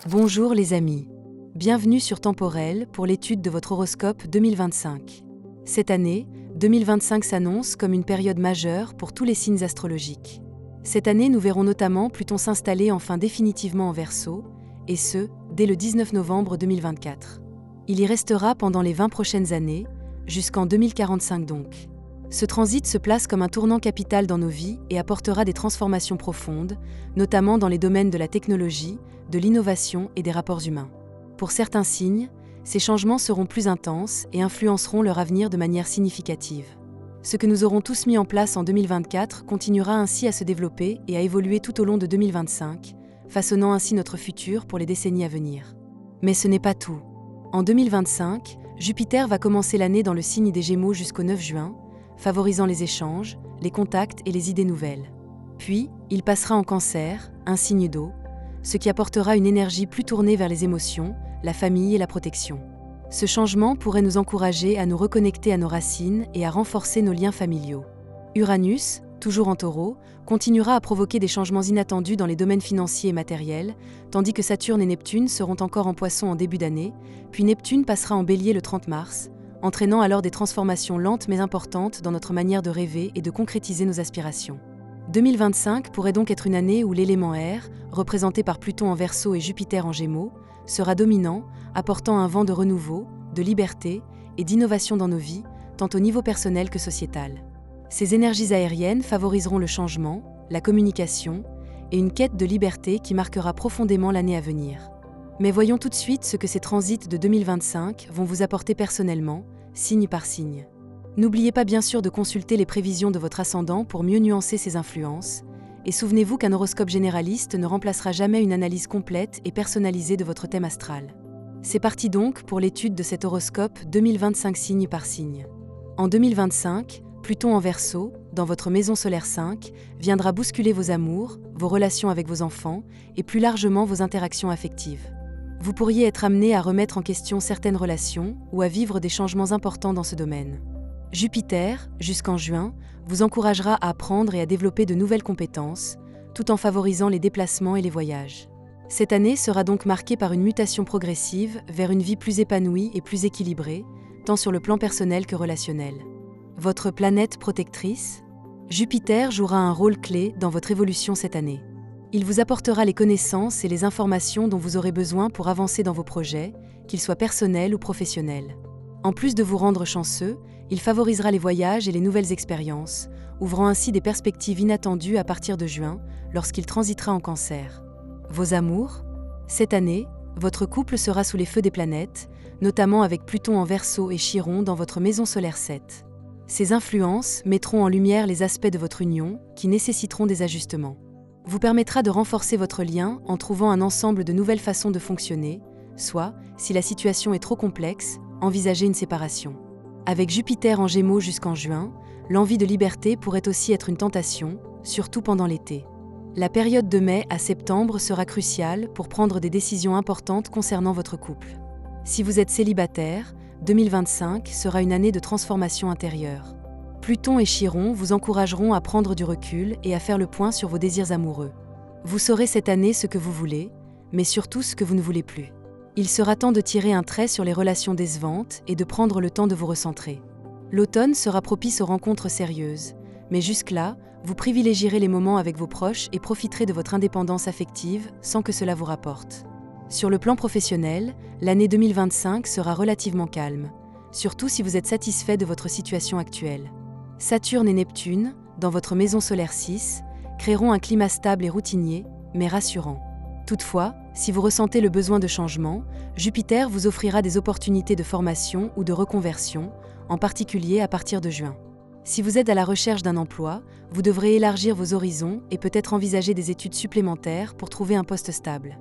Bonjour les amis. Bienvenue sur Temporel pour l'étude de votre horoscope 2025. Cette année, 2025 s'annonce comme une période majeure pour tous les signes astrologiques. Cette année, nous verrons notamment Pluton s'installer enfin définitivement en Verseau, et ce, dès le 19 novembre 2024. Il y restera pendant les 20 prochaines années, jusqu'en 2045 donc. Ce transit se place comme un tournant capital dans nos vies et apportera des transformations profondes, notamment dans les domaines de la technologie, de l'innovation et des rapports humains. Pour certains signes, ces changements seront plus intenses et influenceront leur avenir de manière significative. Ce que nous aurons tous mis en place en 2024 continuera ainsi à se développer et à évoluer tout au long de 2025, façonnant ainsi notre futur pour les décennies à venir. Mais ce n'est pas tout. En 2025, Jupiter va commencer l'année dans le signe des Gémeaux jusqu'au 9 juin, favorisant les échanges, les contacts et les idées nouvelles. Puis, il passera en Cancer, un signe d'eau, ce qui apportera une énergie plus tournée vers les émotions, la famille et la protection. Ce changement pourrait nous encourager à nous reconnecter à nos racines et à renforcer nos liens familiaux. Uranus, toujours en Taureau, continuera à provoquer des changements inattendus dans les domaines financiers et matériels, tandis que Saturne et Neptune seront encore en Poisson en début d'année, puis Neptune passera en Bélier le 30 mars, entraînant alors des transformations lentes mais importantes dans notre manière de rêver et de concrétiser nos aspirations. 2025 pourrait donc être une année où l'élément air, représenté par Pluton en Verseau et Jupiter en Gémeaux, sera dominant, apportant un vent de renouveau, de liberté et d'innovation dans nos vies, tant au niveau personnel que sociétal. Ces énergies aériennes favoriseront le changement, la communication et une quête de liberté qui marquera profondément l'année à venir. Mais voyons tout de suite ce que ces transits de 2025 vont vous apporter personnellement, signe par signe. N'oubliez pas bien sûr de consulter les prévisions de votre ascendant pour mieux nuancer ces influences, et souvenez-vous qu'un horoscope généraliste ne remplacera jamais une analyse complète et personnalisée de votre thème astral. C'est parti donc pour l'étude de cet horoscope 2025 signe par signe. En 2025, Pluton en Verseau, dans votre maison solaire 5, viendra bousculer vos amours, vos relations avec vos enfants et plus largement vos interactions affectives. Vous pourriez être amené à remettre en question certaines relations ou à vivre des changements importants dans ce domaine. Jupiter, jusqu'en juin, vous encouragera à apprendre et à développer de nouvelles compétences, tout en favorisant les déplacements et les voyages. Cette année sera donc marquée par une mutation progressive vers une vie plus épanouie et plus équilibrée, tant sur le plan personnel que relationnel. Votre planète protectrice, Jupiter jouera un rôle clé dans votre évolution cette année. Il vous apportera les connaissances et les informations dont vous aurez besoin pour avancer dans vos projets, qu'ils soient personnels ou professionnels. En plus de vous rendre chanceux, il favorisera les voyages et les nouvelles expériences, ouvrant ainsi des perspectives inattendues à partir de juin, lorsqu'il transitera en Cancer. Vos amours ? Cette année, votre couple sera sous les feux des planètes, notamment avec Pluton en Verseau et Chiron dans votre maison solaire 7. Ces influences mettront en lumière les aspects de votre union qui nécessiteront des ajustements. Vous permettra de renforcer votre lien en trouvant un ensemble de nouvelles façons de fonctionner, soit, si la situation est trop complexe, envisager une séparation. Avec Jupiter en Gémeaux jusqu'en juin, l'envie de liberté pourrait aussi être une tentation, surtout pendant l'été. La période de mai à septembre sera cruciale pour prendre des décisions importantes concernant votre couple. Si vous êtes célibataire, 2025 sera une année de transformation intérieure. Pluton et Chiron vous encourageront à prendre du recul et à faire le point sur vos désirs amoureux. Vous saurez cette année ce que vous voulez, mais surtout ce que vous ne voulez plus. Il sera temps de tirer un trait sur les relations décevantes et de prendre le temps de vous recentrer. L'automne sera propice aux rencontres sérieuses, mais jusque-là, vous privilégierez les moments avec vos proches et profiterez de votre indépendance affective sans que cela vous rapporte. Sur le plan professionnel, l'année 2025 sera relativement calme, surtout si vous êtes satisfait de votre situation actuelle. Saturne et Neptune, dans votre maison solaire 6, créeront un climat stable et routinier, mais rassurant. Toutefois, si vous ressentez le besoin de changement, Jupiter vous offrira des opportunités de formation ou de reconversion, en particulier à partir de juin. Si vous êtes à la recherche d'un emploi, vous devrez élargir vos horizons et peut-être envisager des études supplémentaires pour trouver un poste stable.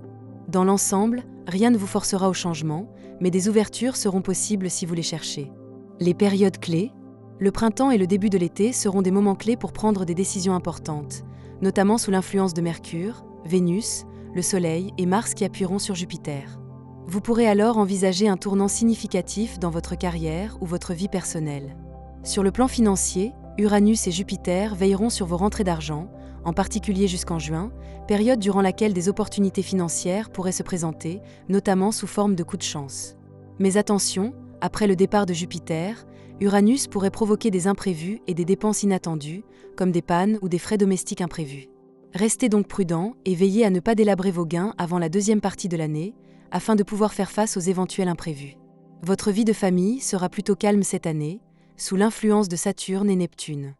Dans l'ensemble, rien ne vous forcera au changement, mais des ouvertures seront possibles si vous les cherchez. Les périodes clés ? Le printemps et le début de l'été seront des moments clés pour prendre des décisions importantes, notamment sous l'influence de Mercure, Vénus, le Soleil et Mars qui appuieront sur Jupiter. Vous pourrez alors envisager un tournant significatif dans votre carrière ou votre vie personnelle. Sur le plan financier, Uranus et Jupiter veilleront sur vos rentrées d'argent, en particulier jusqu'en juin, période durant laquelle des opportunités financières pourraient se présenter, notamment sous forme de coups de chance. Mais attention, après le départ de Jupiter, Uranus pourrait provoquer des imprévus et des dépenses inattendues, comme des pannes ou des frais domestiques imprévus. Restez donc prudent et veillez à ne pas délabrer vos gains avant la deuxième partie de l'année, afin de pouvoir faire face aux éventuels imprévus. Votre vie de famille sera plutôt calme cette année, sous l'influence de Saturne et Neptune.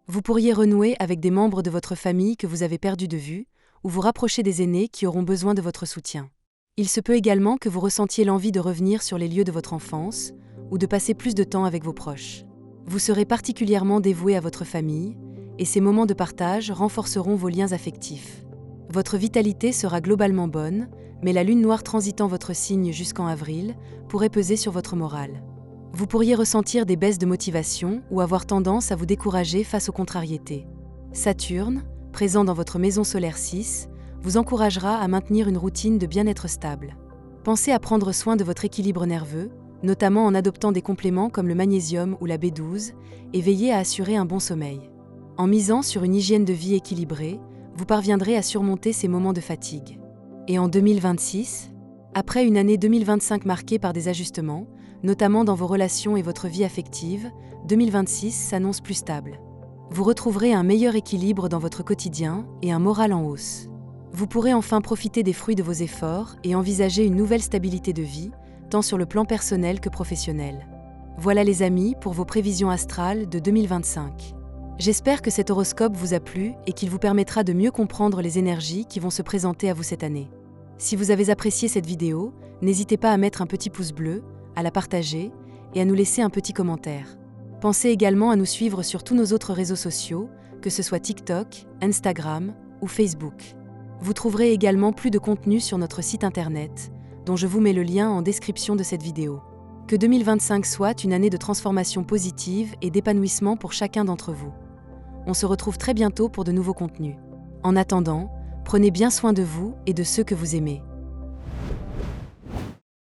Vous pourriez renouer avec des membres de votre famille que vous avez perdus de vue, ou vous rapprocher des aînés qui auront besoin de votre soutien. Il se peut également que vous ressentiez l'envie de revenir sur les lieux de votre enfance, ou de passer plus de temps avec vos proches. Vous serez particulièrement dévoué à votre famille, et ces moments de partage renforceront vos liens affectifs. Votre vitalité sera globalement bonne, mais la lune noire transitant votre signe jusqu'en avril pourrait peser sur votre morale. Vous pourriez ressentir des baisses de motivation ou avoir tendance à vous décourager face aux contrariétés. Saturne, présent dans votre maison solaire 6, vous encouragera à maintenir une routine de bien-être stable. Pensez à prendre soin de votre équilibre nerveux, notamment en adoptant des compléments comme le magnésium ou la B12, et veillez à assurer un bon sommeil. En misant sur une hygiène de vie équilibrée, vous parviendrez à surmonter ces moments de fatigue. Et en 2026, après une année 2025 marquée par des ajustements, notamment dans vos relations et votre vie affective, 2026 s'annonce plus stable. Vous retrouverez un meilleur équilibre dans votre quotidien et un moral en hausse. Vous pourrez enfin profiter des fruits de vos efforts et envisager une nouvelle stabilité de vie, tant sur le plan personnel que professionnel. Voilà les amis pour vos prévisions astrales de 2025. J'espère que cet horoscope vous a plu et qu'il vous permettra de mieux comprendre les énergies qui vont se présenter à vous cette année. Si vous avez apprécié cette vidéo, n'hésitez pas à mettre un petit pouce bleu, à la partager et à nous laisser un petit commentaire. Pensez également à nous suivre sur tous nos autres réseaux sociaux, que ce soit TikTok, Instagram ou Facebook. Vous trouverez également plus de contenu sur notre site internet, dont je vous mets le lien en description de cette vidéo. Que 2025 soit une année de transformation positive et d'épanouissement pour chacun d'entre vous. On se retrouve très bientôt pour de nouveaux contenus. En attendant, prenez bien soin de vous et de ceux que vous aimez.